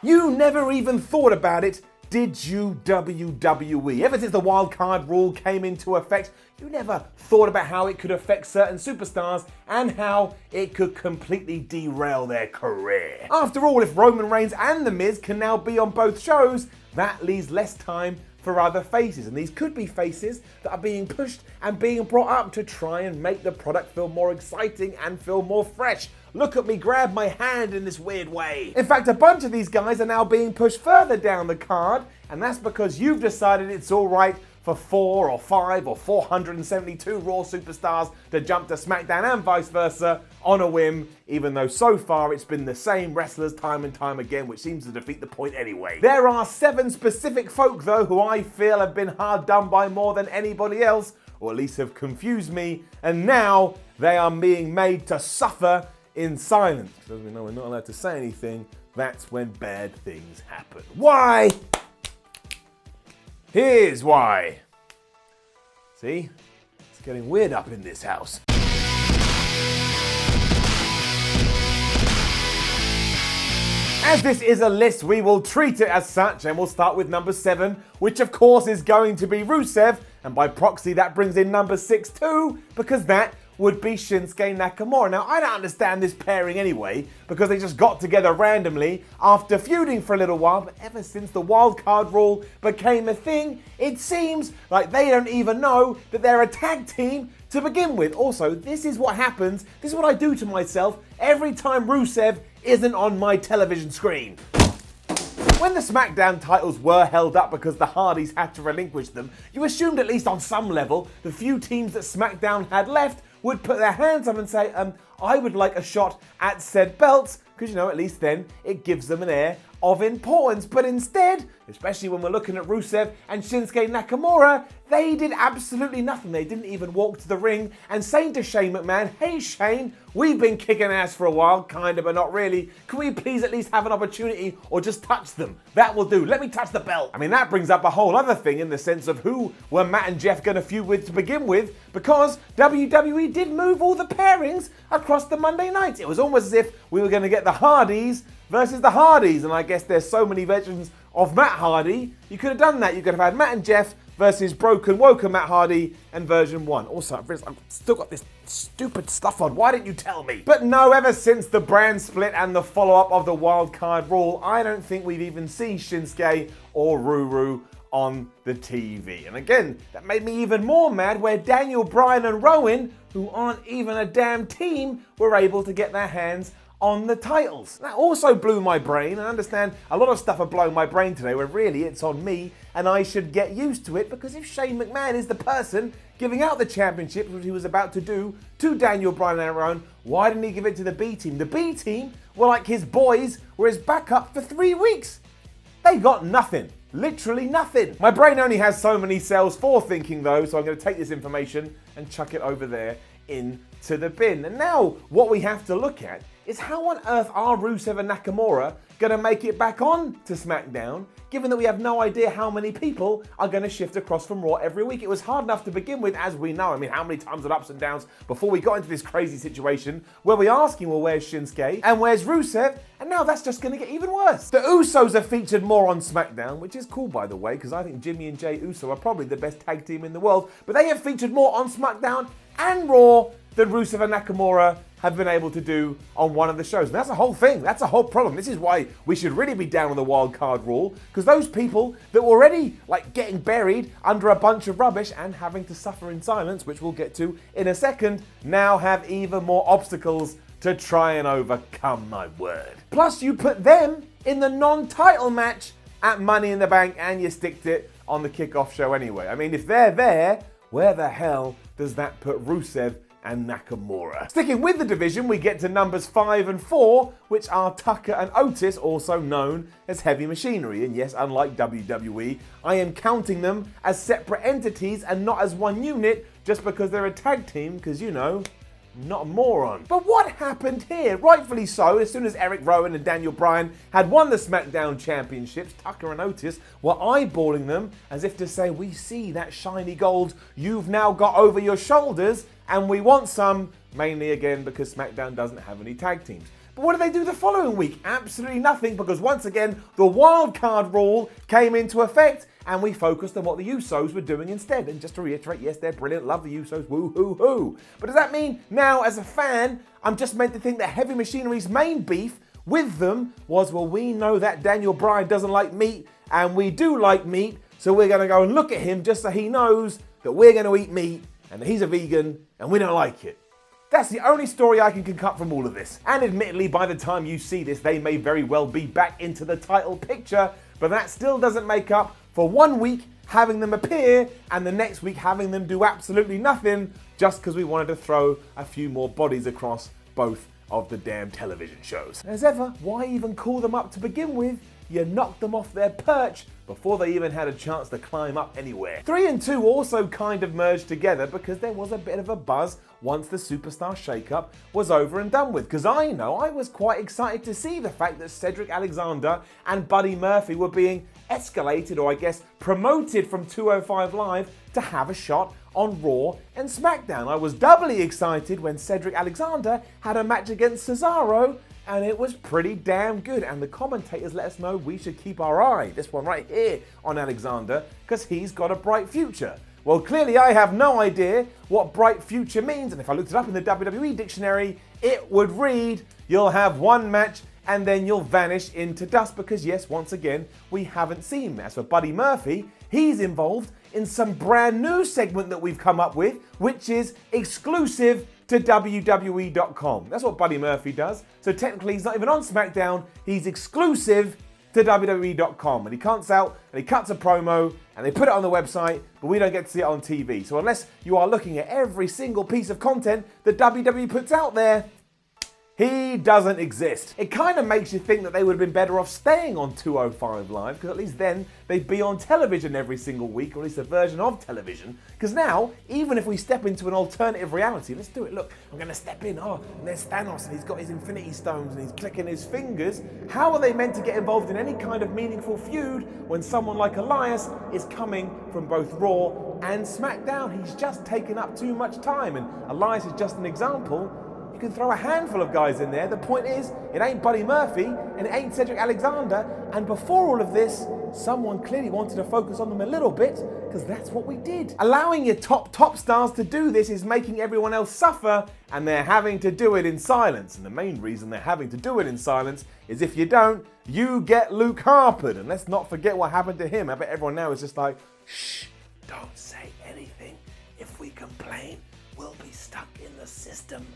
You never even thought about it, did you, WWE? Ever since the wildcard rule came into effect, you never thought about how it could affect certain superstars and how it could completely derail their career. After all, if Roman Reigns and The Miz can now be on both shows, that leaves less time for other faces, and these could be faces that are being pushed and being brought up to try and make the product feel more exciting and feel more fresh. Look at me grab my hand in this weird way. In fact, a bunch of these guys are now being pushed further down the card, and that's because you've decided it's all right for 4 or 5 or 472 Raw superstars to jump to SmackDown and vice versa on a whim, even though so far it's been the same wrestlers time and time again, which seems to defeat the point anyway. There are 7 specific folk though who I feel have been hard done by more than anybody else, or at least have confused me, and now they are being made to suffer in silence. Because we know we're not allowed to say anything, that's when bad things happen. Why? Here's why. See? It's getting weird up in this house. As this is a list, we will treat it as such, and we'll start with number 7, which of course is going to be Rusev, and by proxy that brings in number 6 too, because that would be Shinsuke Nakamura. Now, I don't understand this pairing anyway, because they just got together randomly after feuding for a little while, but ever since the wildcard rule became a thing, it seems like they don't even know that they're a tag team to begin with. Also, this is what happens, this is what I do to myself every time Rusev isn't on my television screen. When the SmackDown titles were held up because the Hardys had to relinquish them, you assumed at least on some level the few teams that SmackDown had left would put their hands up and say, I would like a shot at said belts, because, you know, at least then it gives them an air of importance. But instead, especially when we're looking at Rusev and Shinsuke Nakamura, they did absolutely nothing. They didn't even walk to the ring and say to Shane McMahon, hey Shane, we've been kicking ass for a while, kind of, but not really. Can we please at least have an opportunity or just touch them? That will do. Let me touch the belt. I mean, that brings up a whole other thing in the sense of who were Matt and Jeff going to feud with to begin with, because WWE did move all the pairings across the Monday nights. It was almost as if we were going to get the Hardys versus the Hardys, and I guess there's so many versions of Matt Hardy, you could have done that. You could have had Matt and Jeff versus Broken Woken Matt Hardy and version 1. Also, I've still got this stupid stuff on. Why didn't you tell me? But no, ever since the brand split and the follow-up of the wildcard rule, I don't think we've even seen Shinsuke or Ruru on the TV. And again, that made me even more mad where Daniel Bryan and Rowan, who aren't even a damn team, were able to get their hands on the titles. That also blew my brain. I understand a lot of stuff are blowing my brain today where really it's on me and I should get used to it, because if Shane McMahon is the person giving out the championship, which he was about to do to Daniel Bryan and Rowan, why didn't he give it to the B team? The B team were like his boys, were his backup for 3 weeks. They got nothing. Literally nothing. My brain only has so many cells for thinking though, so I'm going to take this information and chuck it over there into the bin. And now what we have to look at is how on earth are Rusev and Nakamura going to make it back on to SmackDown, given that we have no idea how many people are going to shift across from Raw every week. It was hard enough to begin with, as we know. I mean, how many times and ups and downs before we got into this crazy situation where we're asking, well, where's Shinsuke and where's Rusev? And now that's just going to get even worse. The Usos are featured more on SmackDown, which is cool, by the way, because I think Jimmy and Jey Uso are probably the best tag team in the world, but they have featured more on SmackDown and Raw than Rusev and Nakamura have been able to do on one of the shows. And that's a whole thing. That's a whole problem. This is why we should really be down on the wild card rule, because those people that were already like getting buried under a bunch of rubbish and having to suffer in silence, which we'll get to in a second, now have even more obstacles to try and overcome, my word. Plus, you put them in the non-title match at Money in the Bank and you sticked it on the kickoff show anyway. I mean, if they're there, where the hell does that put Rusev and Nakamura? Sticking with the division, we get to numbers 5 and 4, which are Tucker and Otis, also known as Heavy Machinery. And yes, unlike WWE, I am counting them as separate entities and not as one unit, just because they're a tag team, because, you know, not a moron. But what happened here? Rightfully so, as soon as Eric Rowan and Daniel Bryan had won the SmackDown championships, Tucker and Otis were eyeballing them as if to say, we see that shiny gold you've now got over your shoulders and we want some, mainly again because SmackDown doesn't have any tag teams. But what did they do the following week? Absolutely nothing, because once again, the wildcard rule came into effect and we focused on what the Usos were doing instead. And just to reiterate, yes, they're brilliant, love the Usos, woo-hoo-hoo. But does that mean now, as a fan, I'm just meant to think that Heavy Machinery's main beef with them was, well, we know that Daniel Bryan doesn't like meat, and we do like meat, so we're going to go and look at him just so he knows that we're going to eat meat, and that he's a vegan, and we don't like it. That's the only story I can concoct from all of this. And admittedly, by the time you see this, they may very well be back into the title picture, but that still doesn't make up for 1 week having them appear and the next week having them do absolutely nothing just because we wanted to throw a few more bodies across both of the damn television shows. As ever, why even call them up to begin with? You knocked them off their perch before they even had a chance to climb up anywhere. 3 and 2 also kind of merged together because there was a bit of a buzz once the Superstar shakeup was over and done with. Because I know I was quite excited to see the fact that Cedric Alexander and Buddy Murphy were being escalated, or I guess promoted, from 205 Live to have a shot on Raw and SmackDown. I was doubly excited when Cedric Alexander had a match against Cesaro, and it was pretty damn good. And the commentators let us know we should keep our eye, this one right here, on Alexander, because he's got a bright future. Well, clearly I have no idea what bright future means, and if I looked it up in the WWE dictionary, it would read, you'll have one match and then you'll vanish into dust, because yes, once again, we haven't seen him. As for Buddy Murphy, he's involved in some brand new segment that we've come up with, which is exclusive to WWE.com. That's what Buddy Murphy does. So technically he's not even on SmackDown, he's exclusive to WWE.com. And he comes out and he cuts a promo and they put it on the website, but we don't get to see it on TV. So unless you are looking at every single piece of content that WWE puts out there, he doesn't exist. It kind of makes you think that they would have been better off staying on 205 Live, because at least then they'd be on television every single week, or at least a version of television. Because now, even if we step into an alternative reality, let's do it. Look, I'm going to step in. Oh, and there's Thanos, and he's got his Infinity Stones, and he's clicking his fingers. How are they meant to get involved in any kind of meaningful feud when someone like Elias is coming from both Raw and SmackDown? He's just taken up too much time, and Elias is just an example. You can throw a handful of guys in there. The point is, it ain't Buddy Murphy and it ain't Cedric Alexander. And before all of this, someone clearly wanted to focus on them a little bit, because that's what we did. Allowing your top stars to do this is making everyone else suffer, and they're having to do it in silence. And the main reason they're having to do it in silence is if you don't, you get Luke Harpered. And let's not forget what happened to him. I bet everyone now is just like, shh, don't say anything. If we complain, we'll be stuck in the system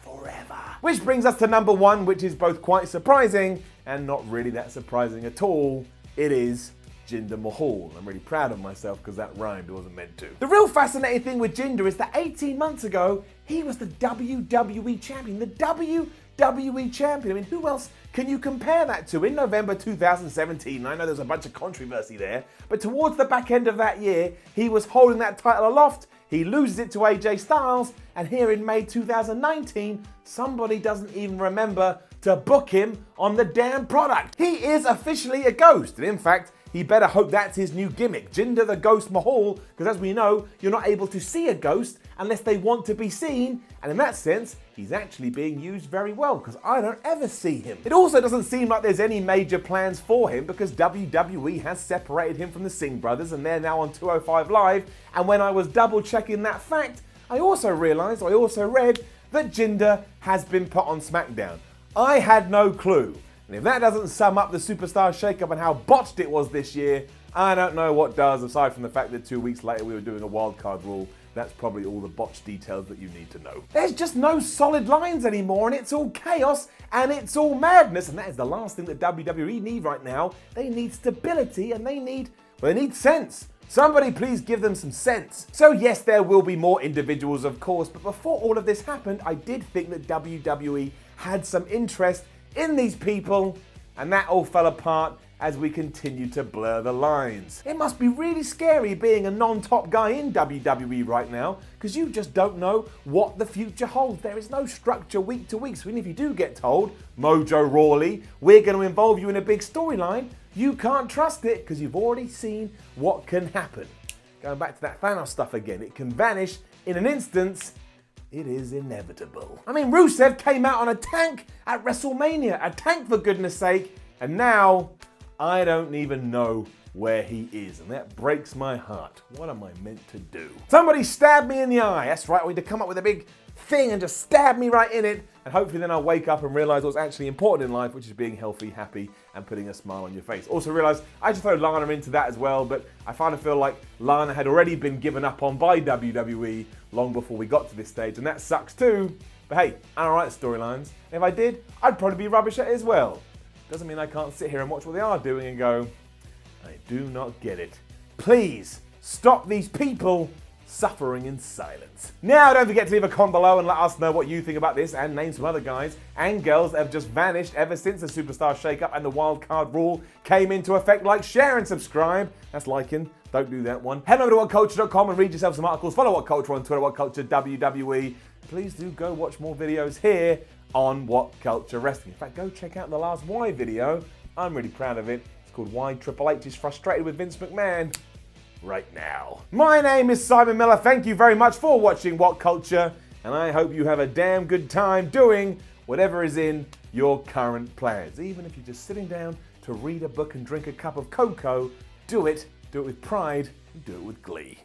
forever. Which brings us to number 1, which is both quite surprising and not really that surprising at all. It is Jinder Mahal. I'm really proud of myself because that rhymed, it wasn't meant to. The real fascinating thing with Jinder is that 18 months ago, he was the WWE champion. The WWE champion. I mean, who else can you compare that to? In November 2017, I know there's a bunch of controversy there, but towards the back end of that year, he was holding that title aloft. He loses it to AJ Styles, and here in May 2019, somebody doesn't even remember to book him on the damn product. He is officially a ghost, and in fact, he better hope that's his new gimmick, Jinder the Ghost Mahal, because as we know, you're not able to see a ghost unless they want to be seen, and in that sense, he's actually being used very well, because I don't ever see him. It also doesn't seem like there's any major plans for him, because WWE has separated him from the Singh brothers, and they're now on 205 Live, and when I was double checking that fact, I also read that Jinder has been put on SmackDown. I had no clue. And if that doesn't sum up the Superstar shakeup and how botched it was this year, I don't know what does, aside from the fact that 2 weeks later we were doing a wildcard rule. That's probably all the botched details that you need to know. There's just no solid lines anymore, and it's all chaos and it's all madness, and that is the last thing that WWE need right now. They need stability and they need sense. Somebody please give them some sense. So yes, there will be more individuals, of course, but before all of this happened, I did think that WWE had some interest in these people, and that all fell apart as we continue to blur the lines. It must be really scary being a non-top guy in WWE right now, because you just don't know what the future holds. There is no structure week to week, so even if you do get told, Mojo Rawley, we're going to involve you in a big storyline, you can't trust it because you've already seen what can happen. Going back to that Thanos stuff again, it can vanish in an instance, it is inevitable. I mean, Rusev came out on a tank at WrestleMania, a tank for goodness sake, and now I don't even know where he is, and that breaks my heart. What am I meant to do? Somebody stabbed me in the eye. That's right, I need to come up with a big thing and just stab me right in it, and hopefully then I'll wake up and realize what's actually important in life, which is being healthy, happy, and putting a smile on your face. Also realize I just throw Lana into that as well, but I kind of feel like Lana had already been given up on by WWE long before we got to this stage, and that sucks too. But hey, I don't write storylines. If I did, I'd probably be rubbish at it as well. Doesn't mean I can't sit here and watch what they are doing and go, I do not get it. Please stop these people suffering in silence. Now, don't forget to leave a comment below and let us know what you think about this, and name some other guys and girls that have just vanished ever since the Superstar Shake-Up and the wildcard rule came into effect. Like, share, and subscribe. That's liking. Don't do that one. Head over to whatculture.com and read yourself some articles. Follow What Culture on Twitter, What Culture WWE. Please do go watch more videos here on What Culture Wrestling. In fact, go check out the last Why video. I'm really proud of it. It's called Why Triple H is Frustrated with Vince McMahon right now. My name is Simon Miller. Thank you very much for watching What Culture, and I hope you have a damn good time doing whatever is in your current plans. Even if you're just sitting down to read a book and drink a cup of cocoa, do it with pride, and do it with glee.